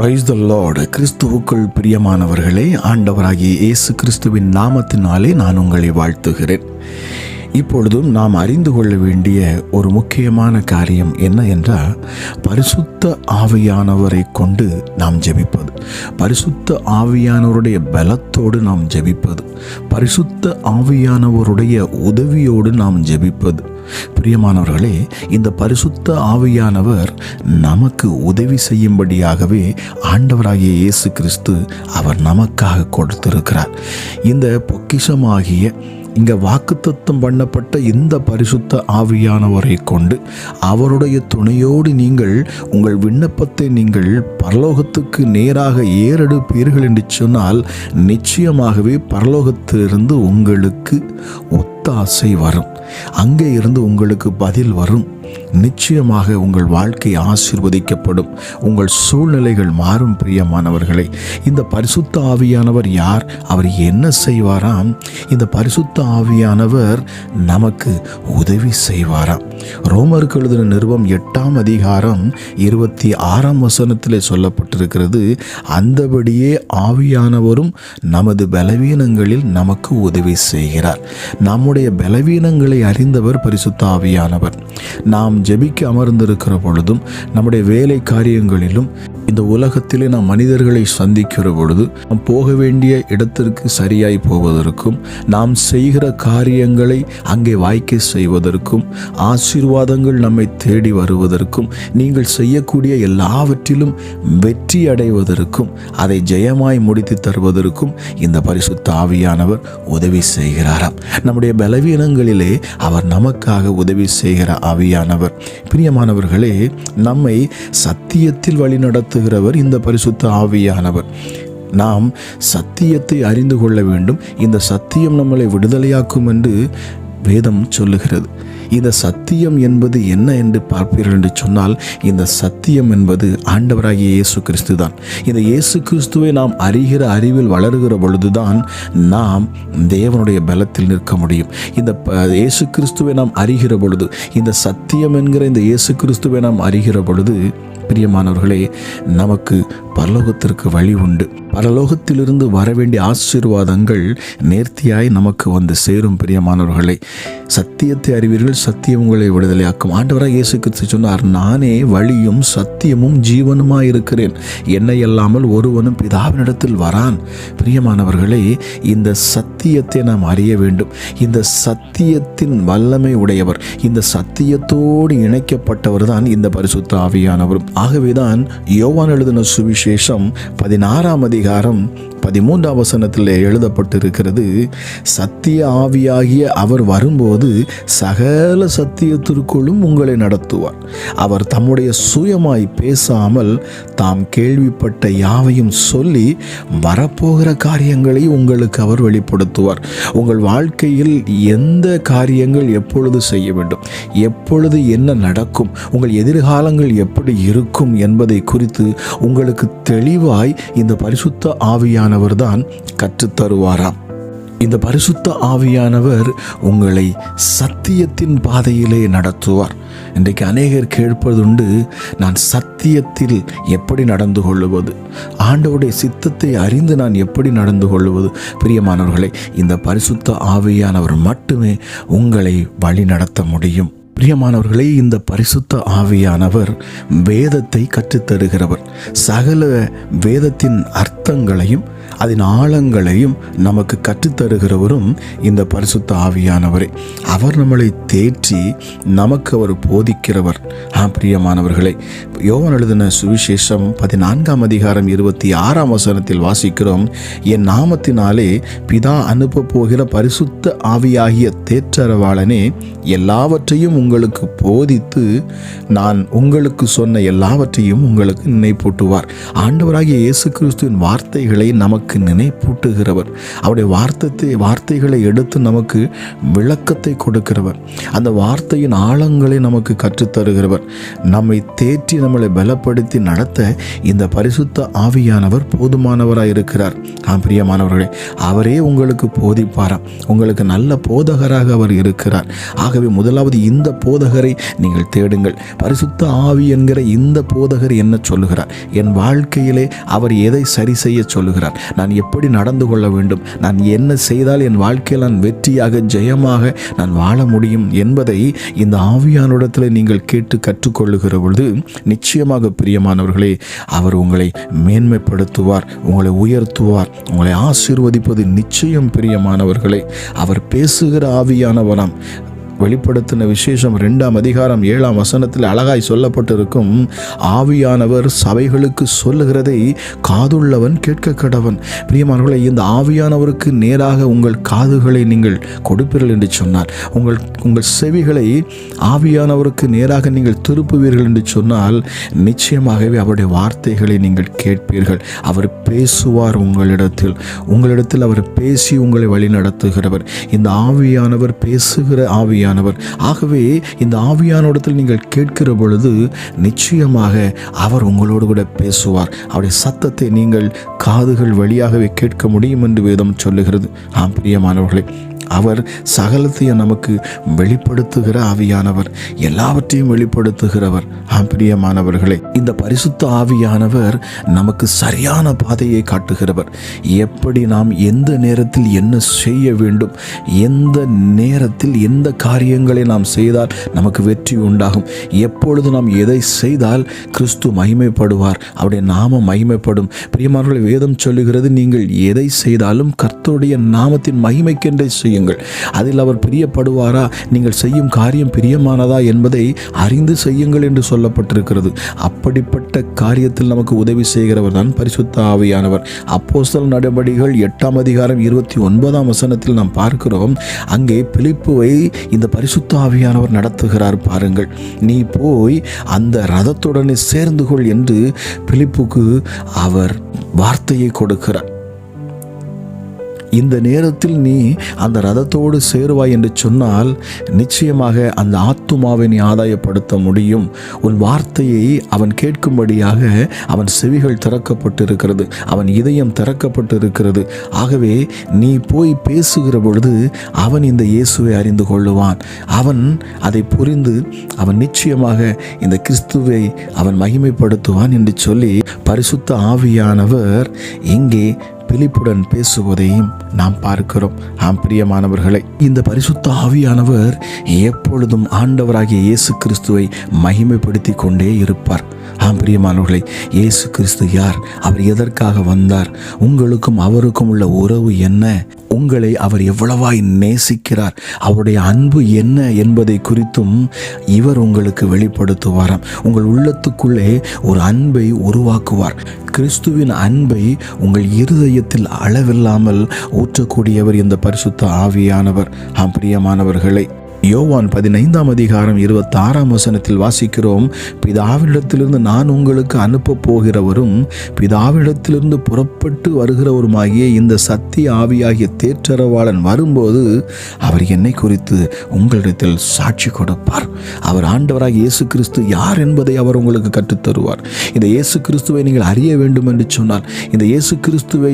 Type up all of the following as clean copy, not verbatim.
Praise the Lord. கிறிஸ்துவுக்குள் பிரியமானவர்களே, ஆண்டவராகிய இயேசு கிறிஸ்துவின் நாமத்தினாலே நான் உங்களை வாழ்த்துகிறேன். இப்பொழுதும் நாம் அறிந்து கொள்ள வேண்டிய ஒரு முக்கியமான காரியம் என்ன என்றால், பரிசுத்த ஆவியானவரை கொண்டு நாம் ஜெபிப்பது, பரிசுத்த ஆவியானவருடைய பலத்தோடு நாம் ஜெபிப்பது, பரிசுத்த ஆவியானவருடைய உதவியோடு நாம் ஜெபிப்பது. பிரியமானவர்களே, இந்த பரிசுத்த ஆவியானவர் நமக்கு உதவி செய்யும்படியாகவே ஆண்டவராகிய இயேசு கிறிஸ்து அவர் நமக்காக கொடுத்திருக்கிறார். இந்த பொக்கிஷமாகிய இங்க வாக்குத்தத்தம் பண்ணப்பட்ட இந்த பரிசுத்த ஆவியானவரை கொண்டு அவருடைய துணையோடு நீங்கள் உங்கள் விண்ணப்பத்தை நீங்கள் பரலோகத்துக்கு நேராக ஏறெடுப்பீர்கள் என்று சொன்னால், நிச்சயமாகவே பரலோகத்திலிருந்து உங்களுக்கு ஒத்தாசை வரும், அங்கே இருந்து உங்களுக்கு பதில் வரும். நிச்சயமாக உங்கள் வாழ்க்கை ஆசீர்வதிக்கப்படும், உங்கள் சூழ்நிலைகள் மாறும். பிரியமானவர்களே, இந்த பரிசுத்த ஆவியானவர் யார்? அவர் என்ன செய்வாராம்? இந்த பரிசுத்த ஆவியானவர் நமக்கு உதவி செய்வாராம். ரோமருக்கு எழுதின நிருபம் 8ஆம் அதிகாரம் 26ஆம் வசனத்திலே சொல்லப்பட்டிருக்கிறது, அந்தபடியே ஆவியானவரும் நமது பலவீனங்களில் நமக்கு உதவி செய்கிறார். நம்முடைய பலவீனங்களை அறிந்தவர் பரிசுத்த ஆவியானவர். நாம் ஜெபிக்க அமர்ந்திருக்கிற பொழுதும், நம்முடைய வேலை காரியங்களிலும், இந்த உலகத்திலே நாம் மனிதர்களை சந்திக்கிற பொழுது, நாம் போக வேண்டிய இடத்திற்கு சரியாய் போவதற்கும், நாம் செய்கிற காரியங்களை அங்கே வாய்க்க செய்வதற்கும், ஆசீர்வாதங்கள் நம்மை தேடி வருவதற்கும், நீங்கள் செய்யக்கூடிய எல்லாவற்றிலும் வெற்றி அடைவதற்கும், அதை ஜெயமாய் முடித்து தருவதற்கும் இந்த பரிசுத்த ஆவியானவர் உதவி செய்கிறாராம். நம்முடைய பலவீனங்களிலே அவர் நமக்காக உதவி செய்கிற ஆவியானவர். பிரியமானவர்களே, நம்மை சத்தியத்தில் வழிநடத்துகிறவர் இந்த பரிசுத்த ஆவியானவர். நாம் சத்தியத்தை அறிந்து கொள்ள வேண்டும். இந்த சத்தியம் நம்மளை விடுதலையாக்கும் என்று வேதம் சொல்லுகிறது. இந்த சத்தியம் என்பது என்ன என்று பார்ப்பீர்கள் என்று சொன்னால், இந்த சத்தியம் என்பது ஆண்டவராகிய இயேசு கிறிஸ்து தான். இந்த இயேசு கிறிஸ்துவை நாம் அறிகிற அறிவில் வளருகிற பொழுதுதான் நாம் தேவனுடைய பலத்தில் நிற்க முடியும். இந்த இயேசு கிறிஸ்துவை நாம் அறிகிற பொழுது, இந்த சத்தியம் என்கிற இந்த இயேசு கிறிஸ்துவை நாம் அறிகிற பொழுது, பிரியமானவர்களே, நமக்கு பரலோகத்திற்கு வழி உண்டு. பரலோகத்திலிருந்து வர வேண்டிய ஆசீர்வாதங்கள் நேர்த்தியாய் நமக்கு வந்து சேரும். பிரியமானவர்களே, சத்தியத்தை அறிவீர்கள், சத்தியம் உங்களை விடுதலையாக்கும். ஆண்டவராக இயேசு கிறிஸ்து சொன்னார், நானே வழியும் சத்தியமும் ஜீவனுமாய் இருக்கிறேன், என்னை அல்லாமல் ஒருவனும் பிதாவினிடத்தில் வரான். பிரியமானவர்களே, இந்த சத்தியத்தை நாம் அறிய வேண்டும். இந்த சத்தியத்தின் வல்லமை உடையவர், இந்த சத்தியத்தோடு இணைக்கப்பட்டவர் தான் இந்த பரிசுத்த ஆவியானவர். ஆகவேதான் யோவான் எழுதின சுவிசேஷம் 16ஆம் அதிகாரம் 13ஆம் வசனத்தில் எழுதப்பட்டிருக்கிறது, சத்திய ஆவியாகிய அவர் வரும்போது சகல சத்தியத்திற்குள்ளும் உங்களை நடத்துவார். அவர் தம்முடைய சுயமாய் பேசாமல் தாம் கேள்விப்பட்ட யாவையும் சொல்லி வரப்போகிற காரியங்களை உங்களுக்கு அவர் வெளிப்படுத்துவார். உங்கள் வாழ்க்கையில் எந்த காரியங்கள் எப்பொழுது செய்ய வேண்டும், எப்பொழுது என்ன நடக்கும், உங்கள் எதிர்காலங்கள் எப்படி இருக்கும் என்பதை குறித்து உங்களுக்கு தெளிவாய் இந்த பரிசுத்த ஆவியானவர் தான் கற்றுத்தருவாராம். இந்த பரிசுத்த ஆவியானவர் உங்களை சத்தியத்தின் பாதையிலே நடத்துவார். இன்றைக்கு அநேகர் கேட்பதுண்டு, நான் சத்தியத்தில் எப்படி நடந்து கொள்ளுவது, ஆண்டவருடைய சித்தத்தை அறிந்து நான் எப்படி நடந்து கொள்ளுவது? பிரியமானவர்களே, இந்த பரிசுத்த ஆவியானவர் மட்டுமே உங்களை வழி நடத்த முடியும். பிரியமானவர்களே, இந்த பரிசுத்த ஆவியானவர் வேதத்தை கற்றுத்தருகிறவர். சகல வேதத்தின் அர்த்தங்களையும் அதன் ஆழங்களையும் நமக்கு கற்றுத்தருகிறவரும் இந்த பரிசுத்த ஆவியானவரே. அவர் நம்மளை தேற்றி நமக்கு அவர் போதிக்கிறவர். பிரியமானவர்களே, யோவான் எழுதின சுவிசேஷம் 14ஆம் அதிகாரம் 26ஆம் வசனத்தில் வாசிக்கிறோம், என் நாமத்தினாலே பிதா அனுப்ப போகிற பரிசுத்த ஆவியாகிய தேற்றரவாளனே எல்லாவற்றையும் உங்களுக்கு போதித்து நான் உங்களுக்கு சொன்ன எல்லாவற்றையும் உங்களுக்கு நினைப்பூட்டுவார். ஆண்டவராகிய இயேசு கிறிஸ்துவின் வார்த்தைகளை நமக்கு நமக்கு நினைப்பூட்டுகிறவர். அவருடைய வார்த்தைகளை எடுத்து நமக்கு விளக்கத்தை கொடுக்கிறவர். அந்த வார்த்தையின் ஆழங்களை நமக்கு கற்றுத்தருகிறவர். நம்மை தேற்றி நம்மளை பலப்படுத்தி நடத்த இந்த பரிசுத்த ஆவியானவர் போதுமானவராய் இருக்கிறார். பிரியமானவர்களே, அவரே உங்களுக்கு போதிப்பாராம். உங்களுக்கு நல்ல போதகராக அவர் இருக்கிறார். ஆகவே முதலாவது இந்த போதகரை நீங்கள் தேடுங்கள். பரிசுத்த ஆவி என்கிற இந்த போதகர் என்ன சொல்லுகிறார்? என் வாழ்க்கையிலே அவர் எதை சரி செய்ய சொல்லுகிறார்? நான் எப்படி நடந்து கொள்ள வேண்டும்? நான் என்ன செய்தால் என் வாழ்க்கையில் நான் வெற்றியாக ஜெயமாக நான் வாழ முடியும் என்பதை இந்த ஆவியானிடத்தில் நீங்கள் கேட்டு கற்றுக்கொள்ளுகிற பொழுது நிச்சயமாக பிரியமானவர்களே, அவர் உங்களை மேன்மைப்படுத்துவார், உங்களை உயர்த்துவார், உங்களை ஆசீர்வதிப்பது நிச்சயம். பிரியமானவர்களே, அவர் பேசுகிற ஆவியானவராம். வெளிப்படுத்தின விசேஷம் 2ஆம் அதிகாரம் 7ஆம் வசனத்தில் அழகாய் சொல்லப்பட்டிருக்கும், ஆவியானவர் சபைகளுக்கு சொல்லுகிறதை காதுள்ளவன் கேட்க கடவன். பிரியமானவர்களே, இந்த ஆவியானவருக்கு நேராக உங்கள் காதுகளை நீங்கள் கொடுப்பீர்கள் என்று சொன்னார், உங்கள் செவிகளை ஆவியானவருக்கு நேராக நீங்கள் திருப்புவீர்கள் என்று சொன்னால் நிச்சயமாகவே அவருடைய வார்த்தைகளை நீங்கள் கேட்பீர்கள். அவர் பேசுவார் உங்களிடத்தில் அவர் பேசி உங்களை வழி நடத்துகிறவர். இந்த ஆவியானவர் பேசுகிற ஆவியானவர். ஆகவே இந்த ஆவியானோடத்தில் நீங்கள் கேட்கிற பொழுது நிச்சயமாக அவர் உங்களோடு கூட பேசுவார். அவருடைய சத்தத்தை நீங்கள் காதுகள் வழியாகவே கேட்க முடியும் என்று வேதம் சொல்லுகிறது. பிரியமானவர்களே, அவர் சகலத்தையும் நமக்கு வெளிப்படுத்துகிற ஆவியானவர், எல்லாவற்றையும் வெளிப்படுத்துகிறவர். பிரியமானவர்களே, இந்த பரிசுத்த ஆவியானவர் நமக்கு சரியான பாதையை காட்டுகிறவர். எப்படி நாம் எந்த நேரத்தில் என்ன செய்ய வேண்டும், எந்த நேரத்தில் எந்த காரியங்களை நாம் செய்தால் நமக்கு வெற்றி உண்டாகும், எப்பொழுது நாம் எதை செய்தால் கிறிஸ்து மகிமைப்படுவார், அவருடைய நாமம் மகிமைப்படும். பிரியமானவர்களே, வேதம் சொல்லுகிறது, நீங்கள் எதை செய்தாலும் கர்த்தருடைய நாமத்தின் மகிமைக்கென்றே செய்யுங்கள். அதில் அவர் பிரியப்படுவாரா, நீங்கள் செய்யும் காரியம் பிரியமானதா என்பதை அறிந்து செய்யுங்கள் என்று சொல்லப்பட்டிருக்கிறது. அப்படிப்பட்ட காரியத்தில் நமக்கு உதவி செய்கிறவர் தான் பரிசுத்த ஆவியானவர். அப்போஸ்தலர் நடபடிகள் 8ஆம் அதிகாரம் 29ஆம் வசனத்தில் நாம் பார்க்கிறோம், அங்கே பிலிப்புவை இந்த பரிசுத்த ஆவியானவர் நடத்துகிறார். பாருங்கள், நீ போய் அந்த ரதத்துடனே சேர்ந்து கொள் என்று பிலிப்புக்கு அவர் வார்த்தையை கொடுக்கிறார். இந்த நேரத்தில் நீ அந்த ரதத்தோடு சேருவாய் என்று சொன்னால் நிச்சயமாக அந்த ஆத்துமாவை நீ ஆதாயப்படுத்த முடியும். உன் வார்த்தையை அவன் கேட்கும்படியாக அவன் செவிகள் திறக்கப்பட்டிருக்கிறது, அவன் இதயம் திறக்கப்பட்டிருக்கிறது. ஆகவே நீ போய் பேசுகிற பொழுது அவன் இந்த இயேசுவை அறிந்து கொள்ளுவான். அவன் அதை புரிந்து அவன் நிச்சயமாக இந்த கிறிஸ்துவை அவன் மகிமைப்படுத்துவான் என்று சொல்லி பரிசுத்த ஆவியானவர் இங்கே பிலிப்புடன் பேசுவதையும் நாம் பார்க்கிறோம். பிரியமானவர்களை, இந்த பரிசுத்த ஆவியானவர் எப்பொழுதும் ஆண்டவராகிய இயேசு கிறிஸ்துவை மகிமைப்படுத்தி கொண்டே இருப்பார். பிரியமானவர்களை, இயேசு கிறிஸ்து யார்? அவர் எதற்காக வந்தார்? உங்களுக்கும் அவருக்கும் உள்ள உறவு என்ன? உங்களை அவர் எவ்வளவாய் நேசிக்கிறார், அவருடைய அன்பு என்ன என்பதை குறித்தும் இவர் உங்களுக்கு வெளிப்படுத்துவாராம். உங்கள் உள்ளத்துக்குள்ளே ஒரு அன்பை உருவாக்குவார். கிறிஸ்துவின் அன்பை உங்கள் இருதயத்தில் அளவில்லாமல் ஊற்றக்கூடியவர் இந்த பரிசுத்த ஆவியானவர். பிரியமானவர்களை, யோவான் 15ஆம் அதிகாரம் 26ஆம் வசனத்தில் வாசிக்கிறோம், பிதாவினிடத்திலிருந்து நான் உங்களுக்கு அனுப்ப போகிறவரும் பிதாவினிடத்திலிருந்து புறப்பட்டு வருகிறவருமாகிய இந்த சத்திய ஆவியாகிய தேற்றரவாளன் வரும்போது அவர் என்னை குறித்து உங்களிடத்தில் சாட்சி கொடுப்பார். அவர் ஆண்டவராகிய இயேசு கிறிஸ்து யார் என்பதை அவர் உங்களுக்கு கற்றுத்தருவார். இந்த இயேசு கிறிஸ்துவை நீங்கள் அறிய வேண்டும் என்று சொன்னால், இந்த இயேசு கிறிஸ்துவை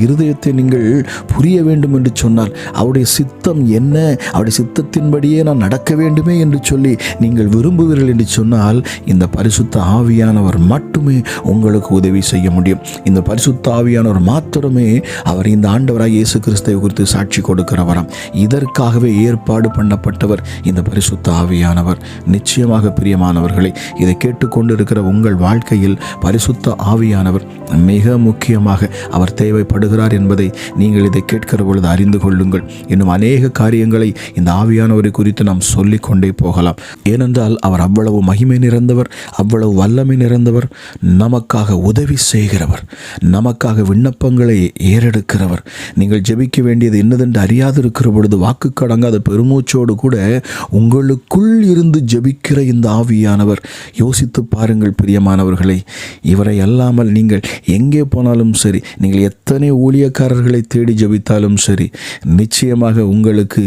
இருதயத்தை நீங்கள் புரிய வேண்டும் என்று சொன்னால், அவருடைய சித்தம் என்ன, அவருடைய சித்தத்தின்படி நான் நடக்க வேண்டுமே என்று சொல்லி நீங்கள் விரும்புவீர்கள் என்று சொன்னால் இந்த பரிசுத்த ஆவியானவர் மட்டுமே உங்களுக்கு உதவி செய்ய முடியும். இந்த பரிசுத்த ஆவியானவர் மாத்திரமே அவர் இந்த ஆண்டவராகிய இயேசு கிறிஸ்துவை குறித்து சாட்சி கொடுக்கிறவராம். இதற்காகவே ஏற்பாடு பண்ணப்பட்டவர் இந்த பரிசுத்த ஆவியானவர். நிச்சயமாக பிரியமானவர்களை, இதை கேட்டுக்கொண்டிருக்கிற உங்கள் வாழ்க்கையில் பரிசுத்த ஆவியானவர் மிக முக்கியமாக அவர் தேவைப்படுகிறார் என்பதை நீங்கள் இதை கேட்கிற பொழுது அறிந்து கொள்ளுங்கள். இன்னும் அநேக காரியங்களை இந்த ஆவியானவரை அவரை குறித்து நாம் சொல்லிக்கொண்டே போகலாம். ஏனென்றால் அவர் அவ்வளவு மகிமை நிறைந்தவர், அவ்வளவு வல்லமை நிறைந்தவர், நமக்காக உதவி செய்கிறவர், நமக்காக விண்ணப்பங்களை ஏறெடுக்கிறவர். நீங்கள் ஜெபிக்க வேண்டியது என்னதென்று அறியாது இருக்கிற பொழுது வாக்கு கடங்காத பெருமூச்சோடு கூட உங்களுக்குள் இருந்து ஜெபிக்கிற இந்த ஆவியானவர், யோசித்து பாருங்கள் பிரியமானவர்களை. இவரை அல்லாமல் நீங்கள் எங்கே போனாலும் சரி, நீங்கள் எத்தனை ஊழியக்காரர்களை தேடி ஜெபித்தாலும் சரி, நிச்சயமாக உங்களுக்கு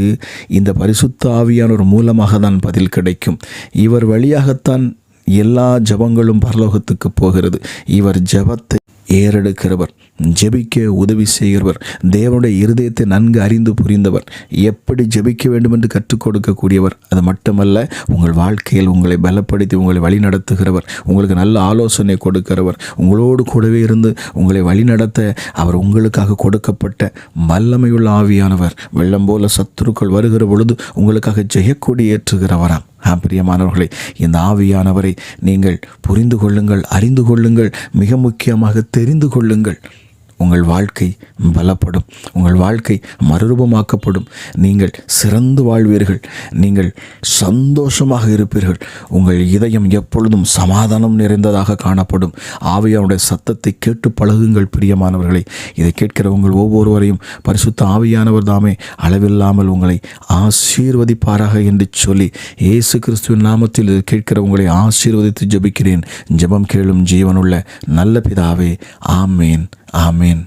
இந்த பரிசுத்த ஆவியானவர் மூலமாக தான் பதில் கிடைக்கும். இவர் வழியாகத்தான் எல்லா ஜெபங்களும் பரலோகத்துக்கு போகிறது. இவர் ஜெபத்தை ஏறெடுக்கிறவர், ஜெபிக்க உதவி செய்கிறவர், தேவனுடைய இருதயத்தை நன்கு அறிந்து புரிந்தவர், எப்படி ஜெபிக்க வேண்டும் என்று கற்றுக் கொடுக்கக்கூடியவர். அது மட்டுமல்ல, உங்கள் வாழ்க்கையில் உங்களை பலப்படுத்தி உங்களை வழி நடத்துகிறவர், உங்களுக்கு நல்ல ஆலோசனை கொடுக்கிறவர், உங்களோடு கூடவே இருந்து உங்களை வழி நடத்த அவர் உங்களுக்காக கொடுக்கப்பட்ட வல்லமையுள்ள ஆவியானவர். வெள்ளம் போல சத்துருக்கள் வருகிற பொழுது உங்களுக்காக ஜெயக்கொடி ஏற்றுகிறவராம். பிரியமானவர்களை, இந்த ஆவியானவரை நீங்கள் புரிந்து கொள்ளுங்கள், அறிந்து கொள்ளுங்கள், மிக முக்கியமாக தெரிந்து கொள்ளுங்கள். உங்கள் வாழ்க்கை பலப்படும், உங்கள் வாழ்க்கை மறுரூபமாக்கப்படும், நீங்கள் சிறந்து வாழ்வீர்கள், நீங்கள் சந்தோஷமாக இருப்பீர்கள், உங்கள் இதயம் எப்பொழுதும் சமாதானம் நிறைந்ததாக காணப்படும். ஆவியானுடைய சத்தத்தை கேட்டு பழகுங்கள் பிரியமானவர்களை. இதை கேட்கிற உங்கள் ஒவ்வொருவரையும் பரிசுத்த ஆவியானவர் தாமே அளவில்லாமல் உங்களை ஆசீர்வதிப்பாராக என்று சொல்லி இயேசு கிறிஸ்துவின் நாமத்தில் இதை கேட்கிற உங்களை ஆசீர்வதித்து ஜெபிக்கிறேன். ஜெபம் கேளும் ஜீவனுள்ள நல்ல பிதாவே. ஆமேன், ஆமேன்.